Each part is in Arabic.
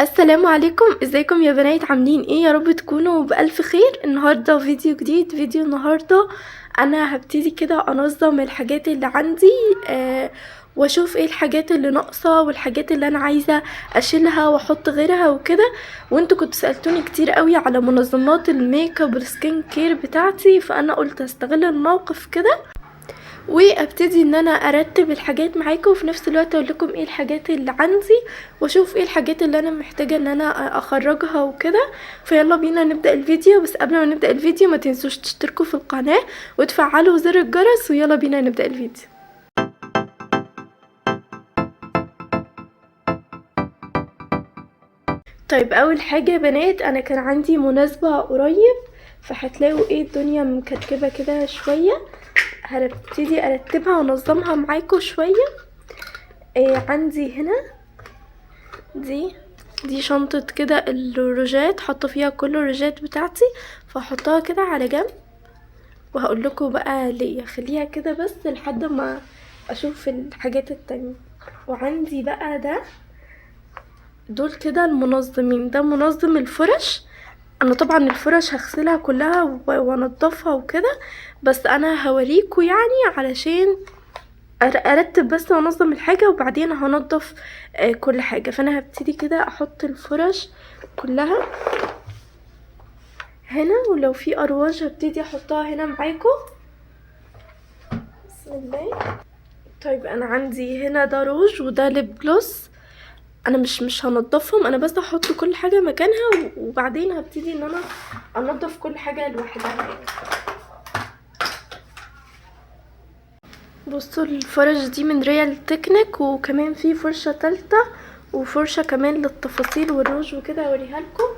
السلام عليكم، ازيكم يا بنات؟ عاملين ايه؟ يا رب تكونوا بألف خير. النهارده فيديو جديد. فيديو النهارده انا هبتدي كده انظم الحاجات اللي عندي، واشوف ايه الحاجات اللي ناقصه والحاجات اللي انا عايزه اشيلها واحط غيرها وكده. وانتوا كنتوا سالتوني كتير قوي على منظمات الميك اب والسكين كير بتاعتي، فانا قلت استغل الموقف كده وابتدي ان انا ارتب الحاجات معاكم، وفي نفس الوقت اقول لكم ايه الحاجات اللي عندي واشوف ايه الحاجات اللي انا محتاجه ان انا اخرجها وكده. فيلا بينا نبدا الفيديو. بس قبل ما نبدا الفيديو ما تنسوش تشتركوا في القناه وتفعلوا زر الجرس، ويلا بينا نبدا الفيديو. طيب اول حاجه يا بنات، انا كان عندي مناسبه قريب، فهتلاقوا ايه الدنيا مكركبه كده شويه. هبتدي ارتبها وانظمها معاكم شويه. عندي هنا دي شنطة كده الروجات، حاطه فيها كل الروجات بتاعتي، فهحطها كده على جنب وهقول لكم بقى ليه. خليها كده بس لحد ما اشوف الحاجات التانية. وعندي بقى دول كده المنظمين. ده منظم الفرش. انا طبعا الفرش هغسلها كلها وانضفها وكده، بس انا هوريكم يعني علشان ارتب بس وانظم الحاجة، وبعدين هنضف كل حاجة. فانا هبتدي كده احط الفرش كلها هنا، ولو في ارواج هبتدي احطها هنا معاكم. بسم الله. طيب انا عندي هنا ده روج وده ليب جلوس. انا مش هنضفهم، انا بس هحط كل حاجة مكانها وبعدين هبتدي ان انا انضف كل حاجة لوحدها يعني. بصوا الفرش دي من ريال تكنيك، وكمان في فرشة تالتة وفرشة كمان للتفاصيل والروج وكده اوريها لكم.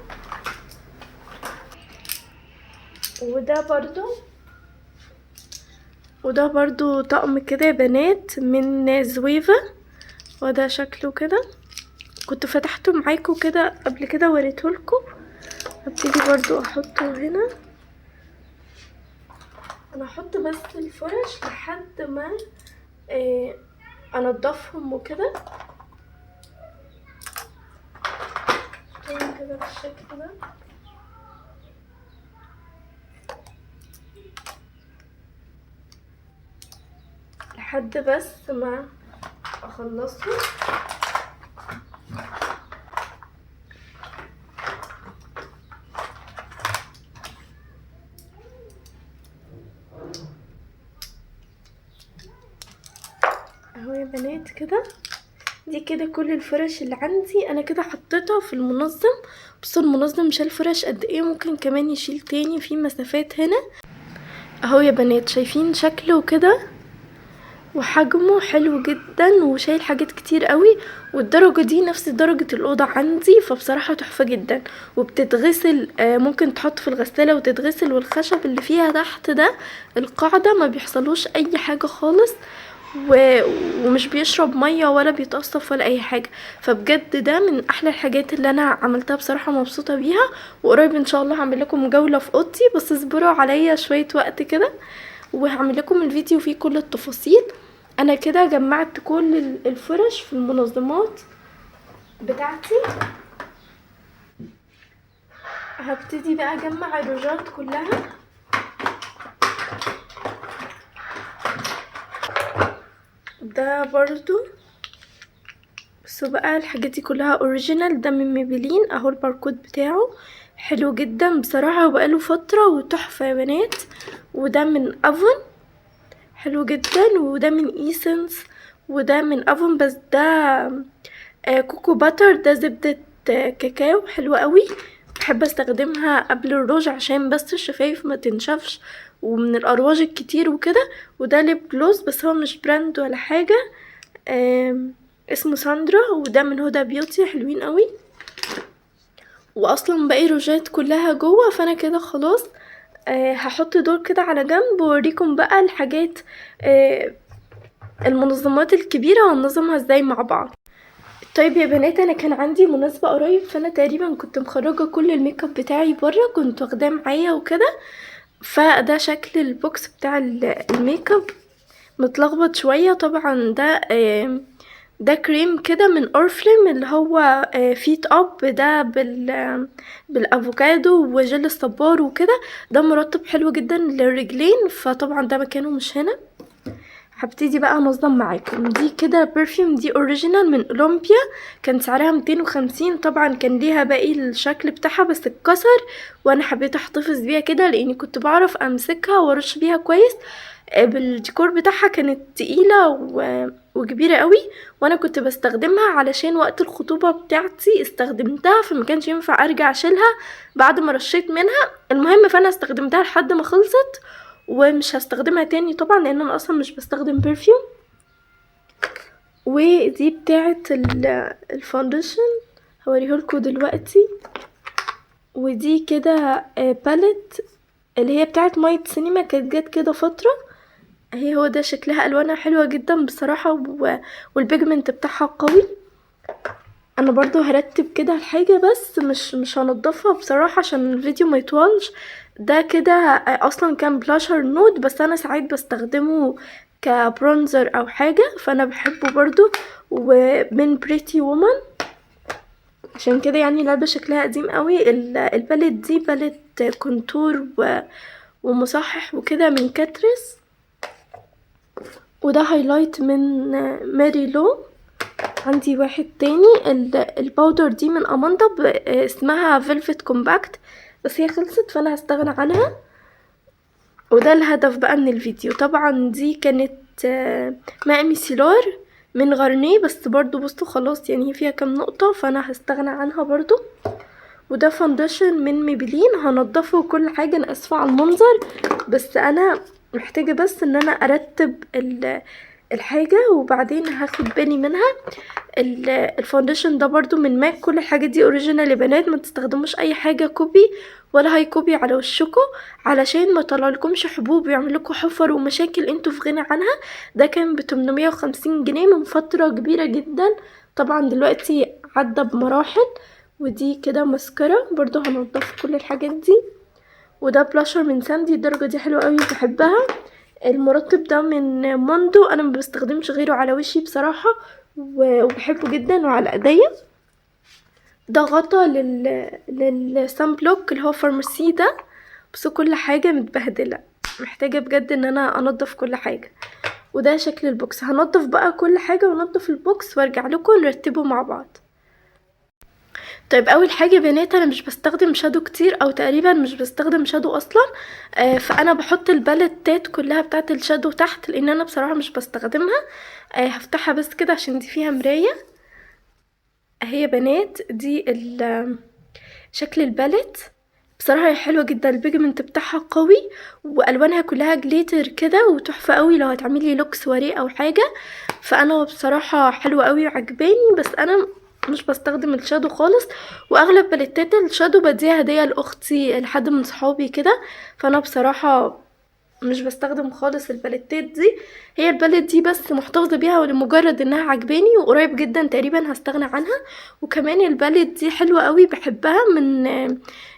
وده برضو طقم كده يا بنات من زويفا، وده شكله كده. كنت فتحته معاكم كده قبل كده وريتهولكم. هبتدي برضو احطه هنا. انا هحط بس الفرش لحد ما انضفهم وكده كده بالشكل ده. لحد بس ما اخلصه. اهو يا بنات كده. دي كده كل الفرش اللي عندي انا كده حطيتها في المنظم. بصوا المنظم شال فرش قد ايه، ممكن كمان يشيل تاني في مسافات هنا. اهو يا بنات شايفين شكله كده، وحجمه حلو جدا وشايل حاجات كتير قوي. والدرجة دي نفس درجة الأوضة عندي، فبصراحة تحفة جدا. وبتتغسل، ممكن تحط في الغسالة وتتغسل، والخشب اللي فيها تحت ده القاعدة ما بيحصلوش اي حاجة خالص، ومش بيشرب مية ولا بيتقصف ولا اي حاجة. فبجد ده من احلى الحاجات اللي انا عملتها، بصراحة مبسوطة بيها. وقريب ان شاء الله هعمل لكم جولة في اوضتي، بس اصبروا عليا شوية وقت كده وهعمل لكم الفيديو فيه كل التفاصيل. انا كده جمعت كل الفرش في المنظمات بتاعتي. هبتدي بقى اجمع الروجات كلها. ده برضو بس بقى الحاجات دي كلها اوريجينال. ده من ميبلين، اهو الباركود بتاعه حلو جدا بصراحة وبقاله فترة وتحفة يا بنات. وده من افون حلو جدا، وده من ايسنس، وده من افون. بس ده كوكو باتر، ده زبدة كاكاو حلوة قوي. بحب استخدمها قبل الروج عشان بس الشفايف ما تنشفش ومن الارواج الكتير وكده. وده ليب جلوس بس هو مش براند ولا حاجة، اسمه ساندرا، وده من هدى بيوتي، حلوين قوي. واصلا باقي روجات كلها جوه. فانا كده خلاص هحط دول كده على جنب واوريكم بقى الحاجات المنظمات الكبيرة وانظمها ازاي مع بعض. طيب يا بنات انا كان عندي مناسبة قريب، فانا تقريبا كنت مخرجة كل الميك اب بتاعي بره، كنت واخداه معايا وكده. فده شكل البوكس بتاع الميك اب، متلخبط شوية طبعا. ده ده كريم كده من اورفليم اللي هو فيت اب، ده بالافوكادو وجل الصبار وكده. ده مرطب حلو جدا للرجلين، فطبعا ده مكانه مش هنا. هبتدي بقى انظم معاكم. دي كده برفيوم، دي اوريجينال من اولمبيا، كان سعرها 250. طبعا كان ليها باقي الشكل بتاعها بس اتكسر، وانا حبيت احتفظ بيها كده لاني كنت بعرف امسكها وارش بيها كويس. بالديكور بتاعها كانت تقيلة وكبيرة قوي، وانا كنت بستخدمها علشان وقت الخطوبة بتاعتي استخدمتها، فما كانش ينفع ارجع اشيلها بعد ما رشيت منها. المهم فانا استخدمتها لحد ما خلصت، ومش هستخدمها تاني طبعا لان انا اصلا مش بستخدم برفيوم. ودي بتاعه الفاونديشن هوريهولكوا دلوقتي. ودي كده باليت اللي هي بتاعه مايت سينما، كانت جت كده فتره اهي. هو ده شكلها، الوانها حلوه جدا بصراحه، والبيجمنت بتاعها قوي. انا برضو هرتب كده الحاجه بس مش هنضفها بصراحه عشان الفيديو ما يطولش. ده كده اصلا كان بلاشر نود، بس انا ساعات بستخدمه كبرونزر او حاجه، فانا بحبه برضو. ومن بريتي وومن، عشان كده يعني لعبه شكلها قديم قوي. الباليت دي باليت كونتور ومصحح وكده من كاتريس. وده هايلايت من ماري لو. عندي واحد تاني الباودر دي من اماندا اسمها فيلفت كومباكت، بس هي خلصت فانا هستغنى عنها. وده الهدف بقى من الفيديو. طبعا دي كانت ماء ميسيلار من غارنيه، بس برضو بصوا خلاص يعني هي فيها كام نقطة فانا هستغنى عنها برضو. وده فاونديشن من ميبلين، هنضفه كل حاجة. انا اسفة على المنظر، بس انا محتاجة بس ان انا ارتب الحاجة وبعدين هاخد بالي منها. الفاونديشن ده برضو من ماك. كل الحاجات دي اوريجينال يا بنات، ما تستخدموش اي حاجة كوبي ولا هاي كوبي على وشكم، علشان ما طلعلكمش حبوب ويعمل لكم حفر ومشاكل انتوا في غنى عنها. ده كان ب850 جنيه من فترة كبيرة جدا، طبعا دلوقتي عدى بمراحل. ودي كده مسكرة برضو هنضف كل الحاجات دي. وده بلاشر من ساندي، الدرجة دي حلوة قوي بحبها. المرطب ده من موندو، انا ما بستخدمش غيره على وشي بصراحة، وبحبه جدا وعلى ايديا. ده غطا للسان بلوك اللي هو فارماسي ده. بس كل حاجة متبهدلة، محتاجة بجد ان انا انضف كل حاجة. وده شكل البوكس. هنضف بقى كل حاجة ونضف البوكس وارجع لكم نرتبه مع بعض. طيب اول حاجه يا بنات، انا مش بستخدم شادو كتير او تقريبا مش بستخدم شادو اصلا. فانا بحط الباليتات كلها بتاعه الشادو تحت لان انا بصراحه مش بستخدمها. هفتحها بس كده عشان دي فيها مرايه اهي يا بنات. دي شكل الباليت بصراحه هي حلوه جدا، البيجمنت بتاعها قوي والوانها كلها جليتر كده وتحفه قوي لو هتعملي لوك سواريه او حاجه. فانا بصراحه حلوه قوي وعجباني، بس انا مش بستخدم الشادو خالص. واغلب باليتات الشادو بديها هديه لاختي لحد من صحابي كده، فانا بصراحه مش بستخدم خالص الباليتات دي. هي الباليت دي بس محتفظه بيها ولمجرد انها عجباني، وقريب جدا تقريبا هستغنى عنها. وكمان الباليت دي حلوه قوي بحبها من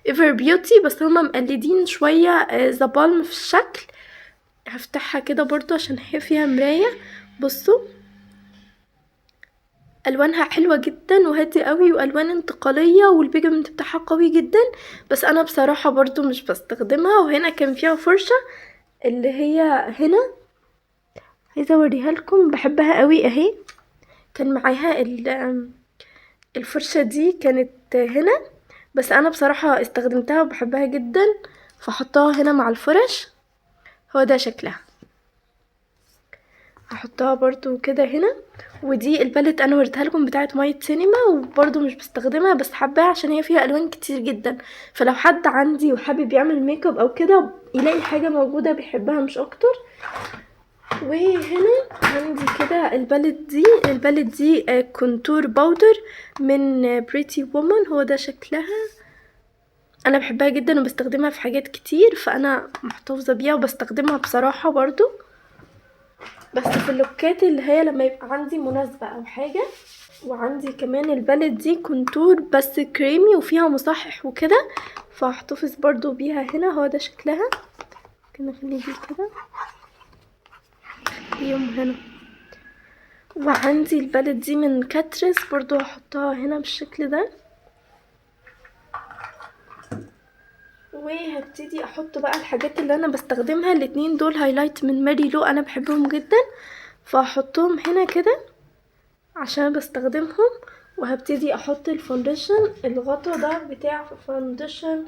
ايفر بيوتي، بس هما مقلدين شويه ذا بالم في الشكل. هفتحها كده برضو عشان هي فيها مرايه. بصوا الوانها حلوه جدا وهادي قوي والوان انتقاليه والبيجمنت بتاعها قوي جدا، بس انا بصراحه برضو مش بستخدمها. وهنا كان فيها فرشه اللي هي هنا، عايزه اوريها لكم، بحبها قوي اهي. كان معاها الفرشه دي كانت هنا، بس انا بصراحه استخدمتها وبحبها جدا فحطها هنا مع الفرش. هو ده شكلها، هحطها برضو كده هنا. ودي الباليت انا وريتها لكم بتاعه مايت سينما، وبرضو مش بستخدمها بس حباها عشان هي فيها الوان كتير جدا. فلو حد عندي وحابب يعمل ميك اب او كده يلاقي حاجه موجوده بيحبها مش اكتر. وهنا عندي كده الباليت دي كونتور باودر من بريتي وومن. هو ده شكلها، انا بحبها جدا وبستخدمها في حاجات كتير، فانا محتفظه بيها وبستخدمها بصراحه برضو، بس في اللوكات اللي هي لما يبقى عندي مناسبة او حاجة. وعندي كمان الباليت دي كونتور بس كريمي وفيها مصحح وكده، فهحتفظ برضو بيها هنا. هو ده شكلها، ممكن نخلي دي كده يوم هنا. وعندي البالت دي من كاتريس برضو هحطها هنا بالشكل ده. وهبتدي احط بقى الحاجات اللي انا بستخدمها. الاتنين دول هايلايت من ماري لو، انا بحبهم جدا فهحطهم هنا كده عشان بستخدمهم. وهبتدي احط الفونديشن. الغطا ده بتاع فونديشن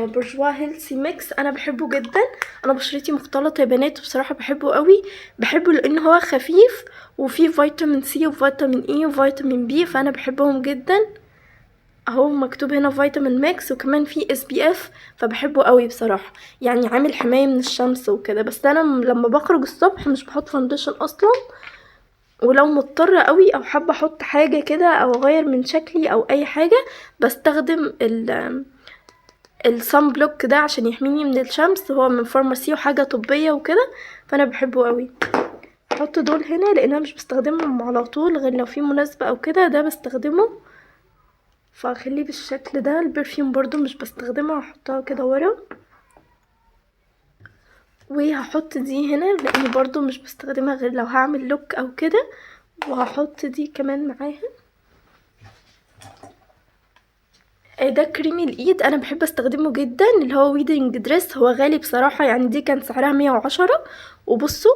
بورجوا هيلثي ميكس، انا بحبه جدا. انا بشرتي مختلطه يا بنات، بصراحه بحبه قوي. بحبه لان هو خفيف وفيه فيتامين سي وفيتامين اي وفيتامين بي، فانا بحبهم جدا. اهو مكتوب هنا فيتامين ميكس، وكمان فيه اس بي اف، فبحبه قوي بصراحه. يعني عامل حمايه من الشمس وكده. بس انا لما بخرج الصبح مش بحط فونديشن اصلا. ولو مضطرة قوي او حابة احط حاجة كده او اغير من شكلي او اي حاجة، بستخدم الصن بلوك ده عشان يحميني من الشمس. هو من فارماسي وحاجة طبية وكده، فانا بحبه قوي. احط دول هنا لان انا مش بستخدمهم على طول غير لو في مناسبة او كده، ده بستخدمه فاخليه بالشكل ده. البرفيوم برضو مش بستخدمها، هحطها كده ورا. وهحط دي هنا لاني برضو مش بستخدمها غير لو هعمل لوك او كده. وهحط دي كمان معاها. ده كريمي الايد، انا بحب استخدمه جدا، اللي هو ويدنج دريس. هو غالي بصراحة، يعني دي كان سعرها 110. وبصوا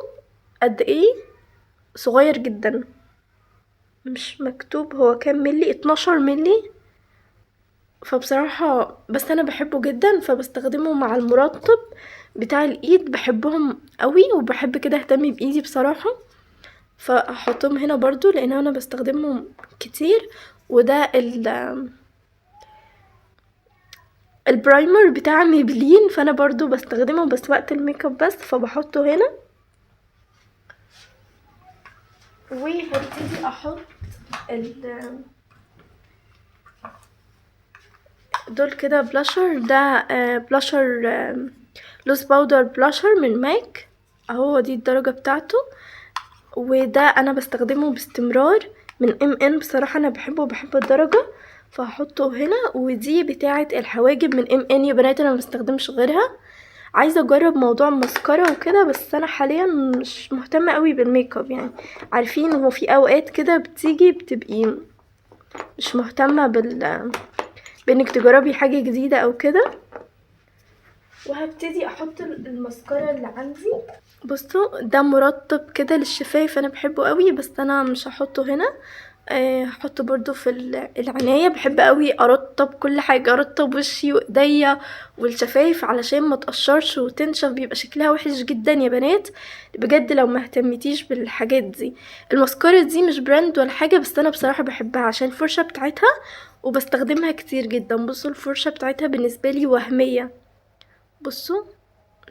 قد ايه صغير جدا، مش مكتوب هو كام ملي، 12 ملي. فبصراحة بس انا بحبه جدا، فبستخدمه مع المرطب بتاع الايد. بحبهم قوي وبحب كده اهتم بايدي بصراحة، فاحطهم هنا برضو لان انا بستخدمهم كتير. وده البرايمر بتاع ميبلين، فانا برضو بستخدمه بس وقت الميك اب بس، فبحطه هنا. وهبتدي احط دول كده بلاشر. ده بلاشر لوز باودر بلاشر من ماك، اهو دي الدرجة بتاعته. وده انا بستخدمه باستمرار من ان بصراحة انا بحبه وبحب الدرجة، فهحطه هنا. ودي بتاعة الحواجب من ان يا بنات، انا مبستخدمش غيرها. عايزة اجرب موضوع الماسكارا وكده، بس انا حاليا مش مهتمة قوي بالميك اب. يعني عارفين هو في اوقات كده بتيجي بتبقي مش مهتمة بانك تجربي حاجة جديدة او كده. وهبتدي احط الماسكارا اللي عندي. بصوا ده مرطب كده للشفايف، انا بحبه قوي بس انا مش هحطه هنا. هحطه برضو في العناية. بحب قوي ارطب كل حاجة، ارطب وشي وايديا والشفايف علشان ما تقشرش وتنشف، بيبقى شكلها وحش جدا يا بنات بجد لو ما اهتمتيش بالحاجات دي. الماسكارا دي مش براند ولا حاجة، بس انا بصراحة بحبها عشان الفرشة بتاعتها وبستخدمها كتير جدا. بصوا الفرشة بتاعتها بالنسبة لي وهمية. بصوا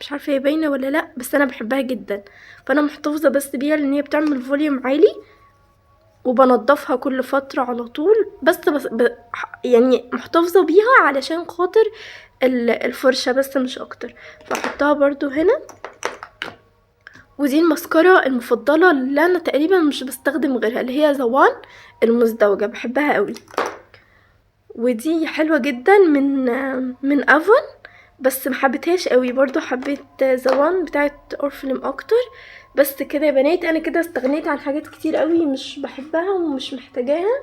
مش عارفه هي باينه ولا لا، بس انا بحبها جدا، فانا محتفظه بس بيها لان هي بتعمل فوليوم عالي. وبنضفها كل فتره على طول، يعني محتفظه بيها علشان خاطر الفرشه بس مش اكتر. فاحطها برضو هنا. ودي الماسكارا المفضله اللي انا تقريبا مش بستخدم غيرها، اللي هي زوان المزدوجه، بحبها قوي. ودي حلوه جدا من افون، بس محبتهاش قوي. برضو حبيت زوان بتاعت اورفلم اكتر. بس كده يا بنات انا كده استغنيت عن حاجات كتير قوي مش بحبها ومش محتاجاها،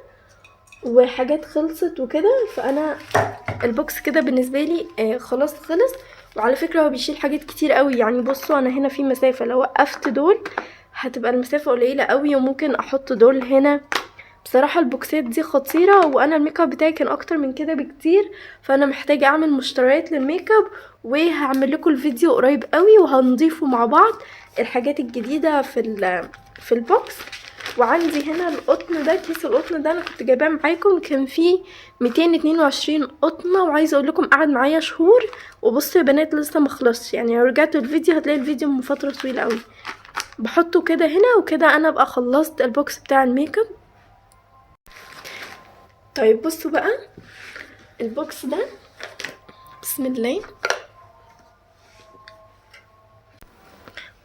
وحاجات خلصت وكده. فانا البوكس كده بالنسبه لي خلاص خلص. وعلى فكره هو بيشيل حاجات كتير قوي. يعني بصوا انا هنا في مسافه، لو وقفت دول هتبقى المسافه قليله قوي، وممكن احط دول هنا. بصراحة البوكسات دي خطيرة، وانا الميك اب بتاعي كان اكتر من كده بكتير، فانا محتاجة اعمل مشتريات للميك اب. وهعمل لكم الفيديو قريب قوي وهنضيفه مع بعض الحاجات الجديدة في البوكس. وعندي هنا القطن ده، كيس القطن ده انا كنت جايباه معاكم، كان فيه 222 قطنة، وعايزة اقول لكم قعد معايا شهور. وبصوا يا بنات لسه مخلصش، يعني لو رجعتوا الفيديو هتلاقي الفيديو من فترة طويلة قوي. بحطه كده هنا، وكده انا ابقى خلصت البوكس بتاع الميك اب. طيب بصوا بقى البوكس ده، بسم الله.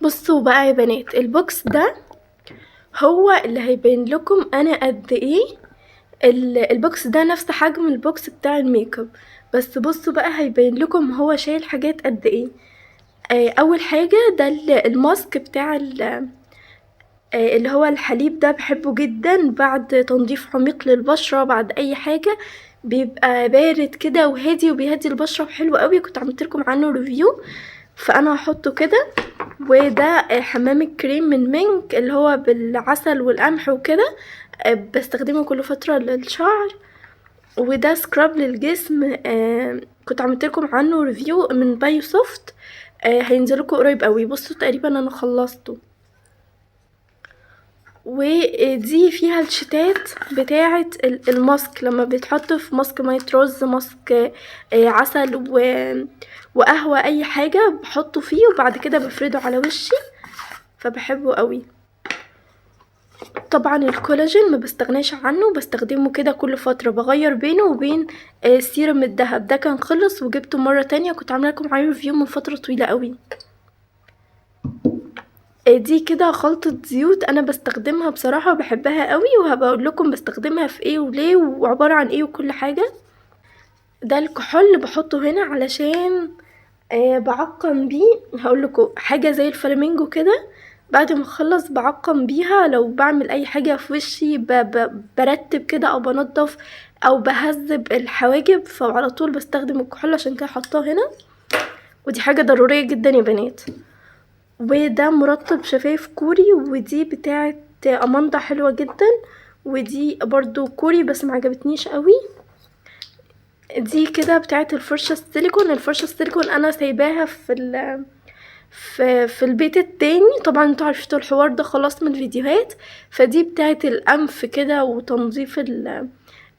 بصوا بقى يا بنات البوكس ده هو اللي هيبين لكم انا قد ايه البوكس ده نفس حجم البوكس بتاع الميك اب. بس بصوا بقى هيبين لكم هو شايل حاجات قد ايه. اول حاجه ده الماسك بتاع اللي هو الحليب ده بحبه جدا بعد تنظيف عميق للبشرة، بعد اي حاجة بيبقى بارد كده وهادي وبيهدي البشرة وحلو قوي. كنت عملت لكم عنه ريفيو، فانا هحطه كده. وده حمام الكريم من مينك اللي هو بالعسل والقمح وكده، بستخدمه كل فترة للشعر. وده سكراب للجسم، كنت عملت لكم عنه ريفيو من بايو سوفت، هينزلكوا قريب قوي. بصوا تقريبا انا خلصته. ودي فيها الشتات بتاعه الماسك، لما بيتحط في ماسك ميه رز، ماسك عسل وقهوه، اي حاجه بحطه فيه وبعد كده بفرده على وشي، فبحبه قوي. طبعا الكولاجين ما بستغناش عنه، بستخدمه كده كل فتره، بغير بينه وبين سيرم الدهب. ده كان خلص وجبته مره تانية، كنت عامله لكم عليه ريفيو من فتره طويله قوي. دي كده خلطة زيوت انا بستخدمها بصراحة وبحبها قوي، وهبقى اقول لكم بستخدمها في ايه وليه وعبارة عن ايه وكل حاجة. ده الكحول بحطه هنا علشان بعقم بيه. هقول لكم حاجة زي الفلامينجو كده، بعد ما اخلص بعقم بيها لو بعمل اي حاجة في وشي، برتب كده او بنضف او بهذب الحواجب، فعلى طول بستخدم الكحول، عشان كده حطاه هنا. ودي حاجة ضرورية جدا يا بنات. وده مرطب شفايف كوري، ودي بتاعه اماندا حلوة جدا، ودي برضو كوري بس معجبتنيش قوي. دي كده بتاعه الفرشة السيليكون. الفرشة السيليكون انا سايباها في البيت التاني، طبعا انتوا عرفتوا الحوار ده خلاص من الفيديوهات. فدي بتاعه الانف كده وتنظيف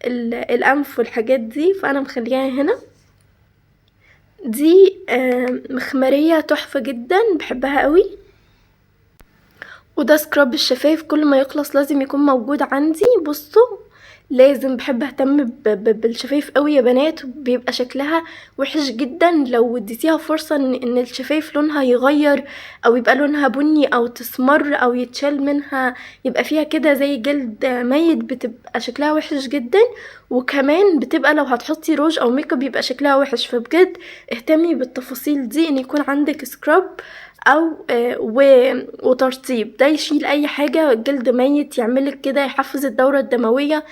الانف والحاجات دي، فانا مخليها هنا. دي مخمرية تحفة جدا، بحبها قوي. وده سكراب الشفايف، كل ما يخلص لازم يكون موجود عندي. بصوا لازم، بحب اهتم بالشفايف قوي يا بنات، بيبقى شكلها وحش جدا لو اديتيها فرصة ان الشفايف لونها يغير، او يبقى لونها بني او تسمر او يتشال منها، يبقى فيها كده زي جلد ميت، بتبقى شكلها وحش جدا. وكمان بتبقى لو هتحطي روج او ميك اب بيبقى شكلها وحش. فبجد اهتمي بالتفاصيل دي، ان يكون عندك سكراب او وترطيب، ده يشيل اي حاجة جلد ميت، يعملك كده، يحفز الدورة الدموية،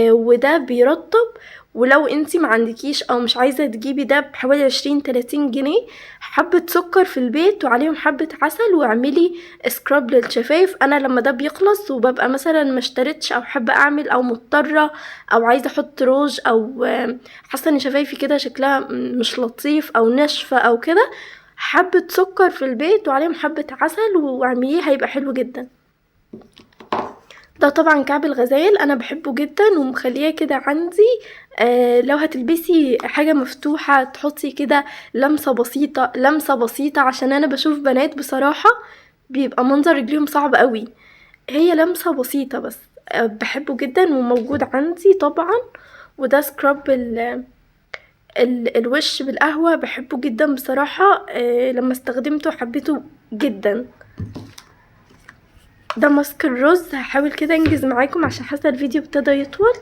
وده بيرطب. ولو انتي معندكيش او مش عايزة تجيبي ده، بحوالي 20-30 جنيه حبة سكر في البيت وعليهم حبة عسل، واعملي سكراب للشفايف. انا لما ده بيخلص وببقى مثلا مشتريتش او حابة اعمل او مضطرة او عايزة احط روج، او حاسة ان شفايفي كده شكلها مش لطيف او ناشفة او كده، حبة سكر في البيت وعليهم حبة عسل واعمليه، هيبقى حلو جدا. ده طبعا كعب الغزال، انا بحبه جدا ومخليه كده عندي. لو هتلبسي حاجة مفتوحة تحطي كده لمسة بسيطة، لمسة بسيطة، عشان انا بشوف بنات بصراحة بيبقى منظر رجليهم صعب قوي، هي لمسة بسيطة بس. بحبه جدا وموجود عندي طبعا. وده سكراب الوش بالقهوة، بحبه جدا بصراحة. لما استخدمته حبيته جدا. ده ماسك الرز، هحاول كده انجز معاكم عشان حاسه الفيديو ابتدى يطول.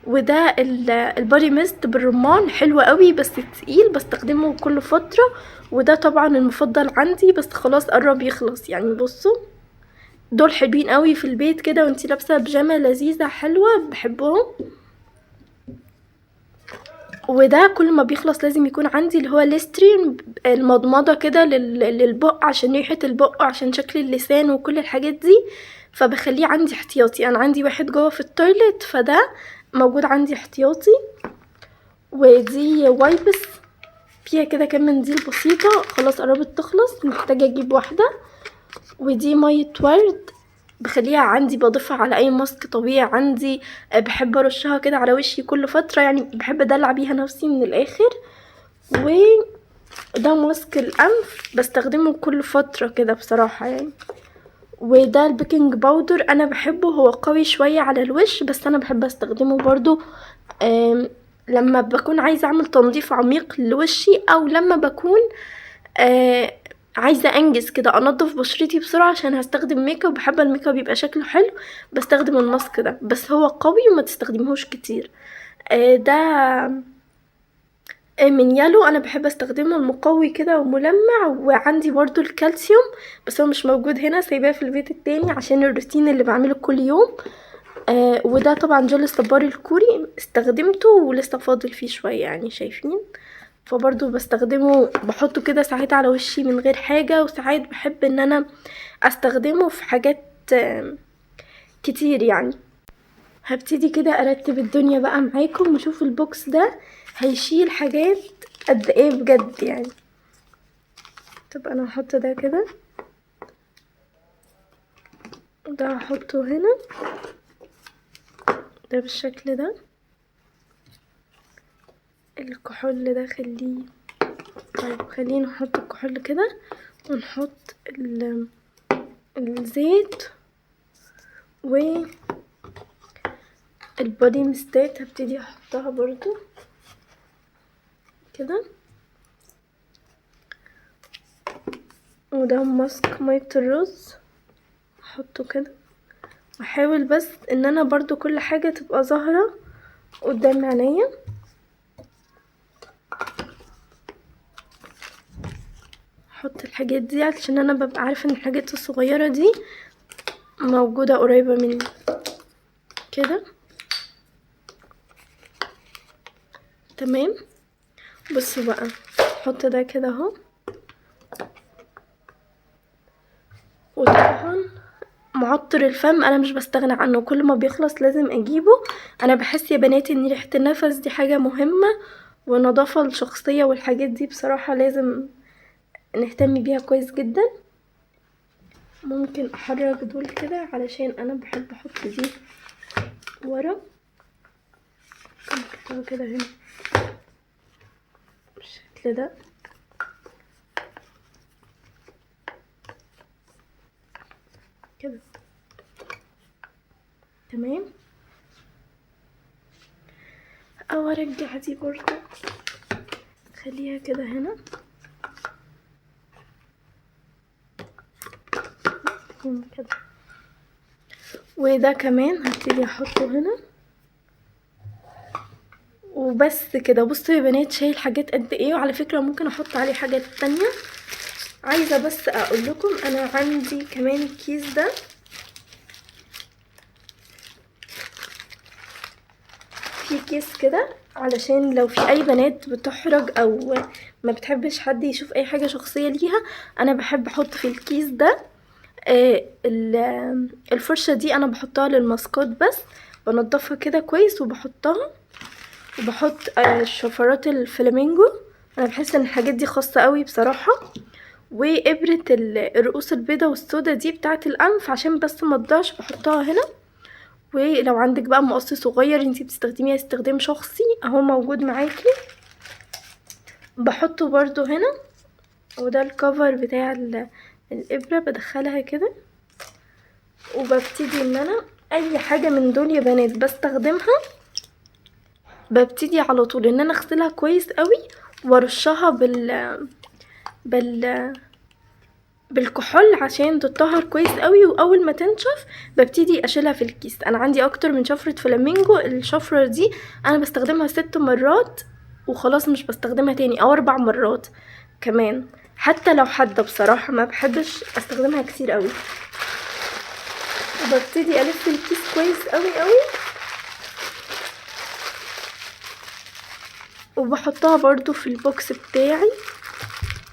وده البادي ميست بالرمان، حلو قوي بس تقيل، بستخدمه كل فتره. وده طبعا المفضل عندي، بس خلاص قرب يخلص يعني. بصوا دول حلوين قوي في البيت كده وانتي لابسه بيجامه لذيذه حلوه، بحبهم. وده كل ما بيخلص لازم يكون عندي اللي هو ليسترين، المضمضة كده للبق، عشان ريحة البق، عشان شكل اللسان وكل الحاجات دي، فبخليه عندي احتياطي. انا عندي واحد جوه في التويلت، فده موجود عندي احتياطي. ودي وايبس فيها كده كام منديل بسيطة، خلاص قربت تخلص، محتاجة اجيب واحدة. ودي مية ورد، بخليها عندي، بضيفها على اي ماسك طبيعي عندي، بحب ارشها كده على وشي كل فترة، يعني بحب ادلع بيها نفسي من الاخر. وده ماسك الانف، بستخدمه كل فترة كده بصراحة يعني. وده البيكنج باودر، انا بحبه، هو قوي شوية على الوش بس انا بحب استخدمه برضو لما بكون عايزة اعمل تنظيف عميق لوشي، او لما بكون عايزه انجز كده انضف بشرتي بسرعه عشان هستخدم ميك اب، بحب الميك اب يبقى شكله حلو، بستخدم الماسك ده، بس هو قوي وما تستخدمهوش كتير. ده من يالو. انا بحب استخدمه المقوي كده وملمع، وعندي برضو الكالسيوم بس هو مش موجود هنا، سايباه في البيت التاني عشان الروتين اللي بعمله كل يوم. وده طبعا جل الصبار الكوري استخدمته ولسه فاضل فيه شويه يعني شايفين، فبرضو بستخدمه بحطه كده ساعات على وشي من غير حاجه، وساعات بحب ان انا استخدمه في حاجات كتير يعني. هبتدي كده ارتب الدنيا بقى معاكم وشوف البوكس ده هيشيل حاجات قد ايه بجد يعني. طب انا هحط ده كده، ده هحطه هنا ده بالشكل ده. الكحول ده خليه، طيب خلينا نحط الكحول كده ونحط الزيت والبودي ميستات هبتدي احطها برضو كده. وده ماسك مية الرز احطه كده، واحاول بس ان انا برضو كل حاجة تبقى ظاهرة قدام عينيا. احط الحاجات دي علشان انا ببقى عارفة ان الحاجات الصغيرة دي موجودة قريبة مني كده. تمام. بصوا بقى احط ده كده اهو. وطبعا معطر الفم انا مش بستغنى عنه، كل ما بيخلص لازم اجيبه. انا بحس يا بناتي ان ريحة النفس دي حاجة مهمة، والنظافة الشخصية والحاجات دي بصراحة لازم نهتم بيها كويس جدا. ممكن احرك دول كده علشان انا بحب احط دي ورا، احطها كده هنا بالشكل ده كده. تمام. او ارجع دي برضو خليها كده هنا كده. وده كمان هبتدي احطه هنا وبس كده. بصوا يا بنات شايل حاجات قد ايه، وعلى فكرة ممكن احط عليه حاجات تانية. عايزة بس اقول لكم انا عندي كمان الكيس ده في كيس كده علشان لو في اي بنات بتحرج او ما بتحبش حد يشوف اي حاجة شخصية ليها، انا بحب احط في الكيس ده الفرشة دي انا بحطها للماسكات بس، بنضفها كده كويس وبحطها، وبحط شفرات الفلامينجو. انا بحس ان الحاجات دي خاصة قوي بصراحة. وابرة الرؤوس البيضة والسودا دي بتاعة الانف عشان بس ما تضيعش بحطها هنا. ولو عندك بقى مقص صغير انتي بتستخدميه استخدام شخصي اهو موجود معاكي بحطه برضو هنا. وده الكفر بتاع الابرة بدخلها كده، وببتدي ان انا اي حاجة من دول يا بنات بستخدمها ببتدي على طول ان انا اغسلها كويس قوي وارشها بالكحول عشان تتطهر كويس قوي. واول ما تنشف ببتدي اشيلها في الكيس. انا عندي اكتر من شفرة فلامينجو، الشفرة دي انا بستخدمها 6 مرات وخلاص مش بستخدمها تاني، او 4 مرات كمان حتى لو حادة بصراحة ما بحبش استخدمها كتير قوي. وببتدي الف الكيس كويس قوي قوي وبحطها برضو في البوكس بتاعي،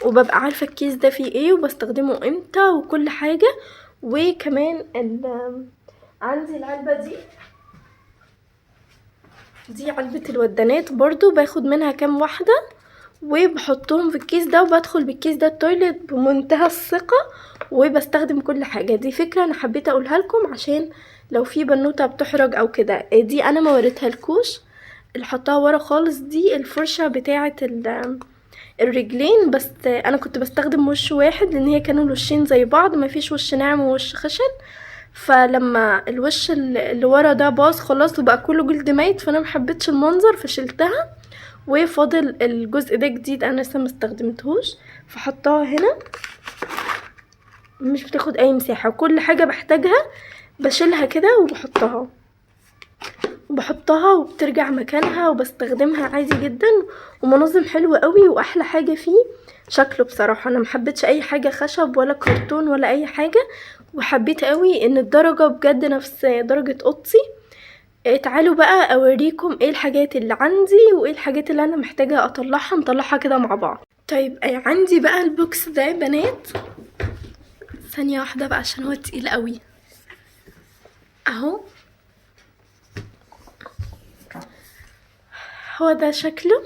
وببقى عارفة الكيس ده فيه ايه وبستخدمه امتى وكل حاجة. وكمان عندي العلبة دي علبة الودانات برضو باخد منها كام واحدة وبحطهم في الكيس ده، وبدخل بالكيس ده التويلت بمنتهى الثقة وبستخدم كل حاجة. دي فكرة انا حبيت اقولها لكم عشان لو في بنوتة بتحرج او كده. دي انا ما وريتها لكوش، اللي حطها ورا خالص دي الفرشة بتاعة الرجلين، بس انا كنت بستخدم وش واحد لان هي كانوا الوشين زي بعض ما فيش وش ناعم ووش خشن، فلما الوش اللي ورا ده باظ خلاص وبقى كله جلد ميت فانا محبتش المنظر فشلتها. وفاضل الجزء ده جديد انا لسه مستخدمتهوش فحطها هنا. مش بتاخد اي مساحة وكل حاجة بحتاجها بشيلها كده وبحطها. وبحطها وبترجع مكانها وبستخدمها عادي جدا، ومنظم حلو قوي. واحلى حاجة فيه شكله بصراحة، انا محبتش اي حاجة خشب ولا كرتون ولا اي حاجة، وحبيت قوي ان الدرجة بجد نفس درجة اوضتي. تعالوا بقى اوريكم ايه الحاجات اللي عندي وايه الحاجات اللي انا محتاجة اطلعها، نطلعها كده مع بعض. طيب عندي بقى البوكس ده يا بنات، ثانية واحدة بقى عشان هو تقيل قوي اهو. هو ده شكله،